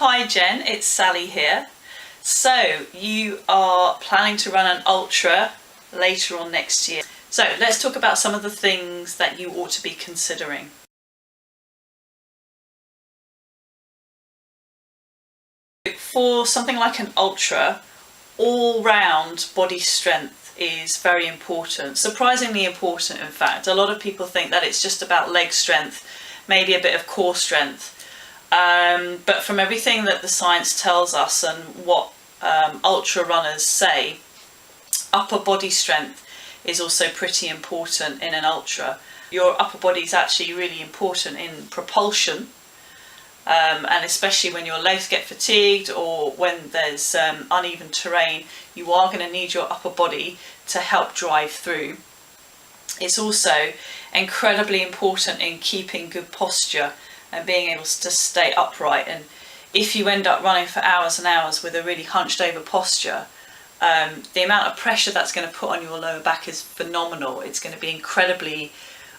Hi Jen, it's Sally here. So you are planning to run an ultra later on next year. So let's talk about some of the things that you ought to be considering. For something like an ultra, all-round body strength is very important, surprisingly important in fact. A lot of people think that it's just about leg strength, maybe a bit of core strength. But from everything that the science tells us and what ultra runners say, upper body strength is also pretty important in an ultra. Your upper body is actually really important in propulsion, and especially when your legs get fatigued or when there's uneven terrain, you are going to need your upper body to help drive through. It's also incredibly important in keeping good posture and being able to stay upright. And if you end up running for hours and hours with a really hunched over posture, the amount of pressure that's going to put on your lower back is phenomenal. It's going to be incredibly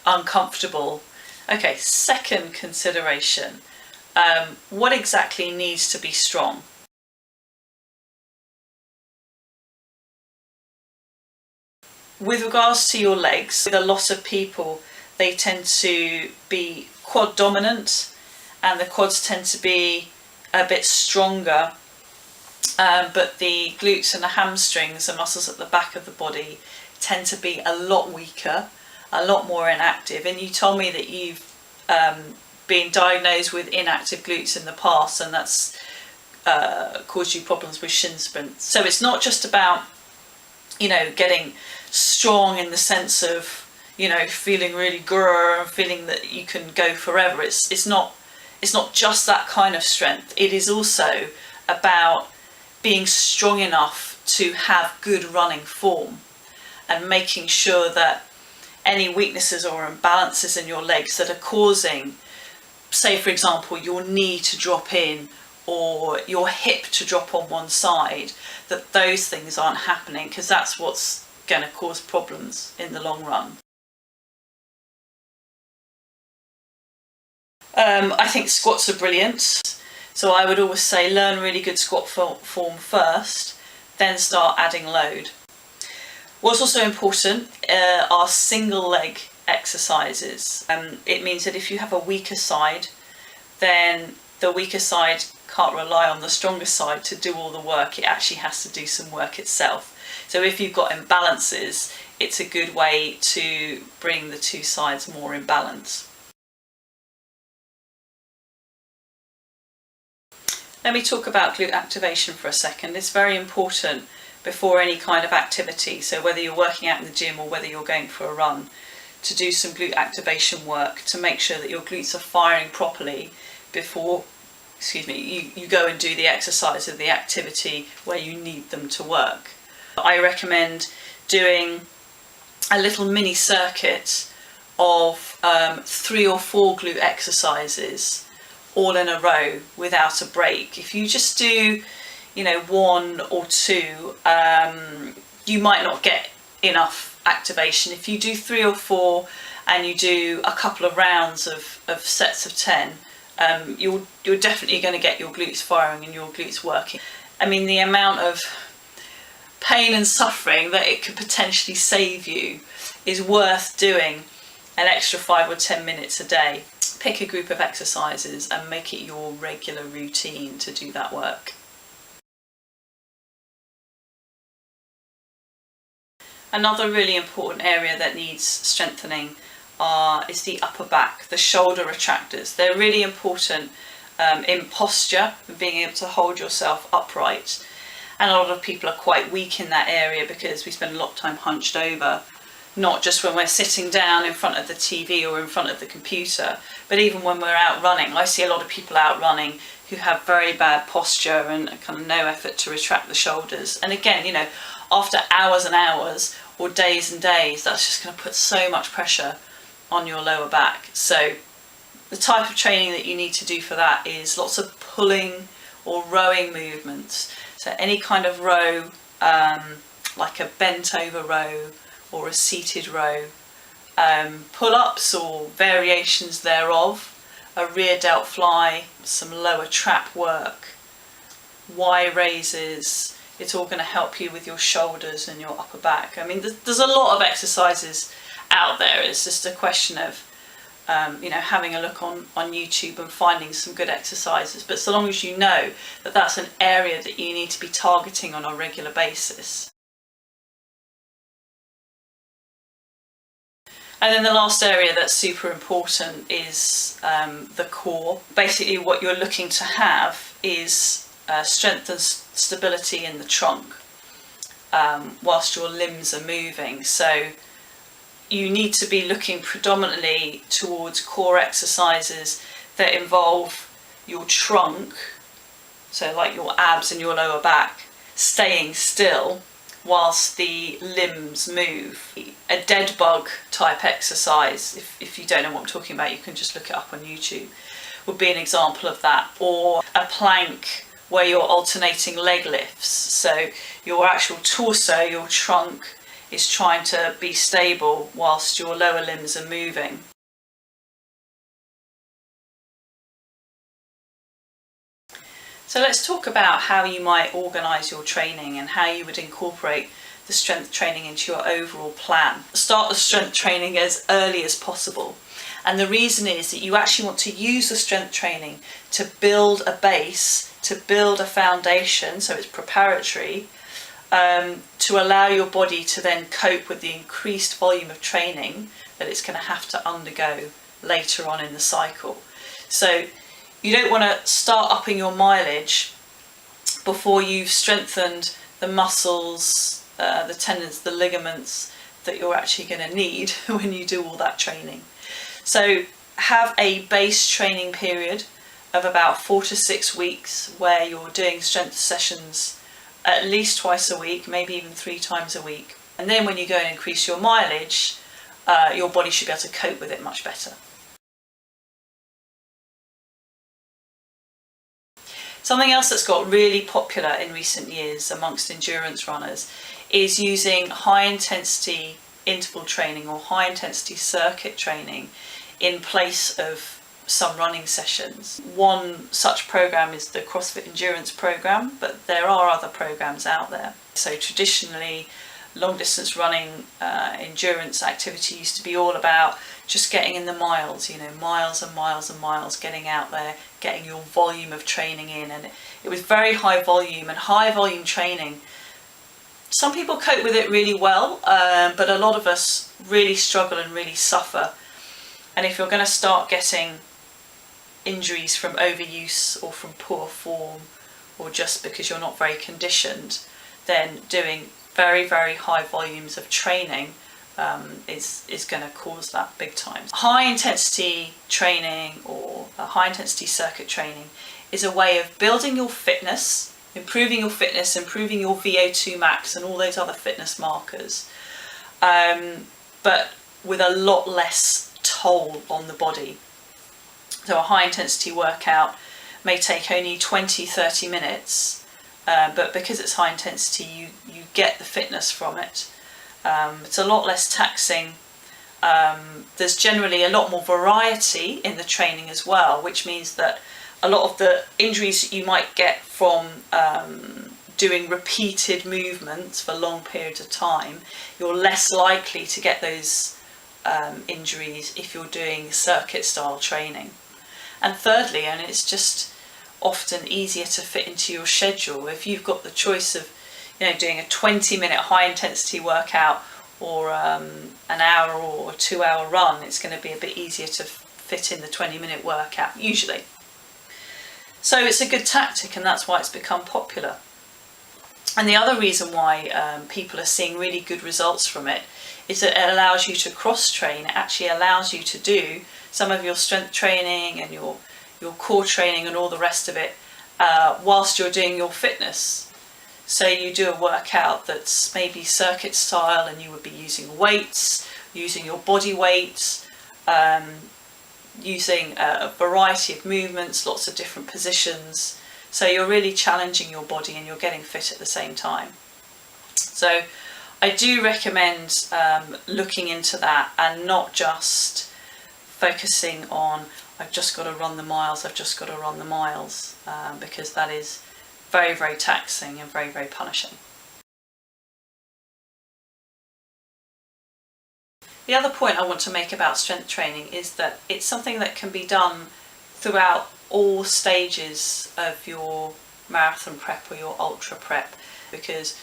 uncomfortable. Okay, second consideration, what exactly needs to be strong? With regards to your legs, with a lot of people, they tend to be quad dominant and the quads tend to be a bit stronger, but the glutes and the hamstrings, the muscles at the back of the body, tend to be a lot weaker, a lot more inactive. And you told me that you've been diagnosed with inactive glutes in the past, and that's caused you problems with shin splints. So it's not just about, getting strong in the sense of, feeling really grrr and feeling that you can go forever. It's not just that kind of strength. It is also about being strong enough to have good running form and making sure that any weaknesses or imbalances in your legs that are causing, say for example, your knee to drop in or your hip to drop on one side, that those things aren't happening, because that's what's going to cause problems in the long run. I think squats are brilliant, so I would always say learn really good squat form first, then start adding load. What's also important are single leg exercises. It means that if you have a weaker side, then the weaker side can't rely on the stronger side to do all the work. It actually has to do some work itself. So if you've got imbalances, it's a good way to bring the two sides more in balance. Let me talk about glute activation for a second. It's very important before any kind of activity, so whether you're working out in the gym or whether you're going for a run, to do some glute activation work to make sure that your glutes are firing properly before you go and do the exercise or the activity where you need them to work. I recommend doing a little mini circuit of 3 or 4 glute exercises all in a row without a break. If you just do 1 or 2, you might not get enough activation. If you do 3 or 4 and you do a couple of rounds of sets of 10, you're definitely going to get your glutes firing and your glutes working. I mean, the amount of pain and suffering that it could potentially save you is worth doing an extra 5 or 10 minutes a day. Pick a group of exercises and make it your regular routine to do that work. Another really important area that needs strengthening is the upper back, the shoulder retractors. They're really important in posture, being able to hold yourself upright. And a lot of people are quite weak in that area because we spend a lot of time hunched over, not just when we're sitting down in front of the TV or in front of the computer, but even when we're out running. I see a lot of people out running who have very bad posture and kind of no effort to retract the shoulders. And again, after hours and hours or days and days, that's just going to put so much pressure on your lower back. So the type of training that you need to do for that is lots of pulling or rowing movements. So any kind of row, like a bent over row or a seated row, pull-ups or variations thereof a rear delt fly, some lower trap work, Y raises. It's all going to help you with your shoulders and your upper back. I mean, there's a lot of exercises out there. It's just a question of having a look on YouTube and finding some good exercises. But so long as you know that that's an area that you need to be targeting on a regular basis. And then the last area that's super important is the core. Basically what you're looking to have is strength and stability in the trunk whilst your limbs are moving. So you need to be looking predominantly towards core exercises that involve your trunk, so like your abs and your lower back, staying still whilst the limbs move. A dead bug type exercise, if you don't know what I'm talking about, you can just look it up on YouTube, would be an example of that. Or a plank where you're alternating leg lifts, so your actual torso, your trunk, is trying to be stable whilst your lower limbs are moving. So let's talk about how you might organise your training and how you would incorporate the strength training into your overall plan. Start the strength training as early as possible. And the reason is that you actually want to use the strength training to build a base, to build a foundation, so it's preparatory, to allow your body to then cope with the increased volume of training that it's going to have to undergo later on in the cycle. So you don't want to start upping your mileage before you've strengthened the muscles, the tendons, the ligaments that you're actually going to need when you do all that training. So have a base training period of about 4 to 6 weeks where you're doing strength sessions at least twice a week, maybe even 3 times a week. And then when you go and increase your mileage, your body should be able to cope with it much better. Something else that's got really popular in recent years amongst endurance runners is using high intensity interval training or high intensity circuit training in place of some running sessions. One such program is the CrossFit Endurance program, but there are other programs out there. So traditionally, long distance running endurance activity used to be all about just getting in the miles, miles and miles and miles, getting out there, getting your volume of training in. And it was very high volume, and high volume training, some people cope with it really well, but a lot of us really struggle and really suffer. And if you're going to start getting injuries from overuse or from poor form or just because you're not very conditioned, then doing very, very high volumes of training is going to cause that big time. High intensity training or high intensity circuit training is a way of building your fitness, improving your VO2 max and all those other fitness markers, but with a lot less toll on the body. So a high intensity workout may take only 20-30 minutes, but because it's high intensity, you get the fitness from it. It's a lot less taxing. There's generally a lot more variety in the training as well, which means that a lot of the injuries that you might get from doing repeated movements for long periods of time, you're less likely to get those injuries if you're doing circuit style training. And thirdly, and it's just often easier to fit into your schedule, if you've got the choice of doing a 20-minute high intensity workout or an hour or 2 hour run, it's going to be a bit easier to fit in the 20-minute workout usually. So it's a good tactic, and that's why it's become popular. And the other reason why people are seeing really good results from it is that it allows you to cross-train. It actually allows you to do some of your strength training and your core training and all the rest of it whilst you're doing your fitness. So you do a workout that's maybe circuit style and you would be using weights, using your body weight, using a variety of movements, lots of different positions. So you're really challenging your body and you're getting fit at the same time. So I do recommend looking into that and not just focusing on I've just got to run the miles, I've just got to run the miles, because that is very, very taxing and very, very punishing. The other point I want to make about strength training is that it's something that can be done throughout all stages of your marathon prep or your ultra prep, because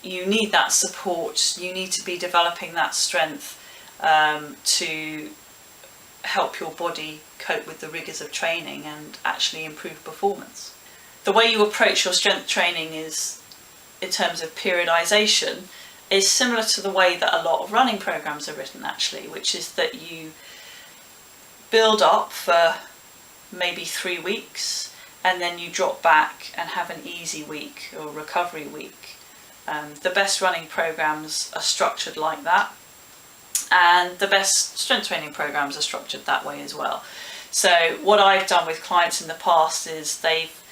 you need that support, you need to be developing that strength to help your body cope with the rigours of training and actually improve performance. The way you approach your strength training is, in terms of periodisation, is similar to the way that a lot of running programs are written actually, which is that you build up for maybe 3 weeks and then you drop back and have an easy week or recovery week. The best running programs are structured like that, and the best strength training programs are structured that way as well. So what I've done with clients in the past is they've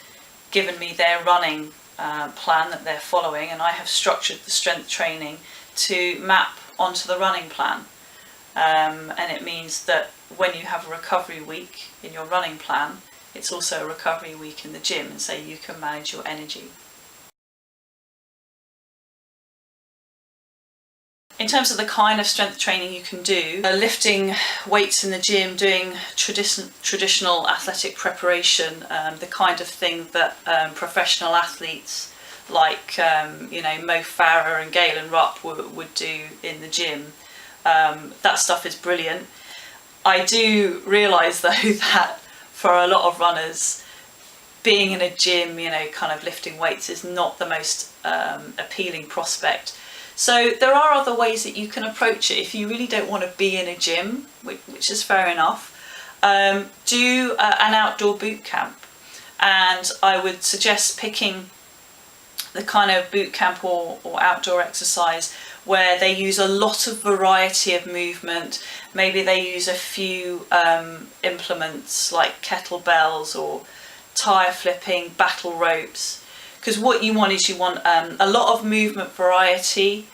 given me their running plan that they're following, and I have structured the strength training to map onto the running plan. And it means that when you have a recovery week in your running plan, it's also a recovery week in the gym, and so you can manage your energy. In terms of the kind of strength training you can do, lifting weights in the gym, doing traditional athletic preparation, the kind of thing that professional athletes like Mo Farah and Galen Rupp would do in the gym, that stuff is brilliant. I do realise though that for a lot of runners, being in a gym, kind of lifting weights is not the most appealing prospect. So there are other ways that you can approach it if you really don't want to be in a gym, which is fair enough. Do an outdoor boot camp, and I would suggest picking the kind of boot camp or outdoor exercise where they use a lot of variety of movement. Maybe they use a few implements like kettlebells or tire flipping, battle ropes. Because what you want is a lot of movement variety,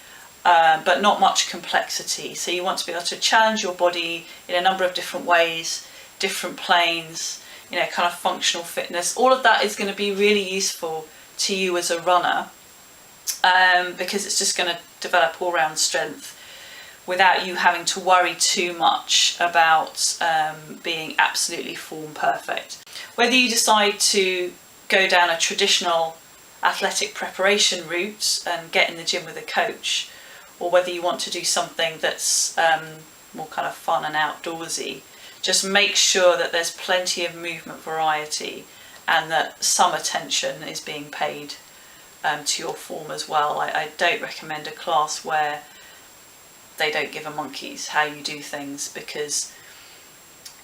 but not much complexity. So you want to be able to challenge your body in a number of different ways, different planes, kind of functional fitness. All of that is going to be really useful to you as a runner, because it's just going to develop all-round strength without you having to worry too much about being absolutely form perfect. Whether you decide to go down a traditional athletic preparation route and get in the gym with a coach, or whether you want to do something that's more kind of fun and outdoorsy, just make sure that there's plenty of movement variety and that some attention is being paid to your form as well. I don't recommend a class where they don't give a monkey's how you do things, because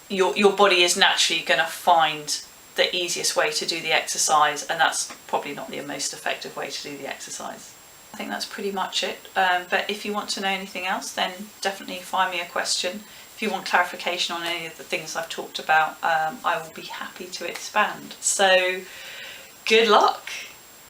your body is naturally going to find the easiest way to do the exercise, and that's probably not the most effective way to do the exercise. I think that's pretty much it, but if you want to know anything else, then definitely find me a question. If you want clarification on any of the things I've talked about, I will be happy to expand. So good luck!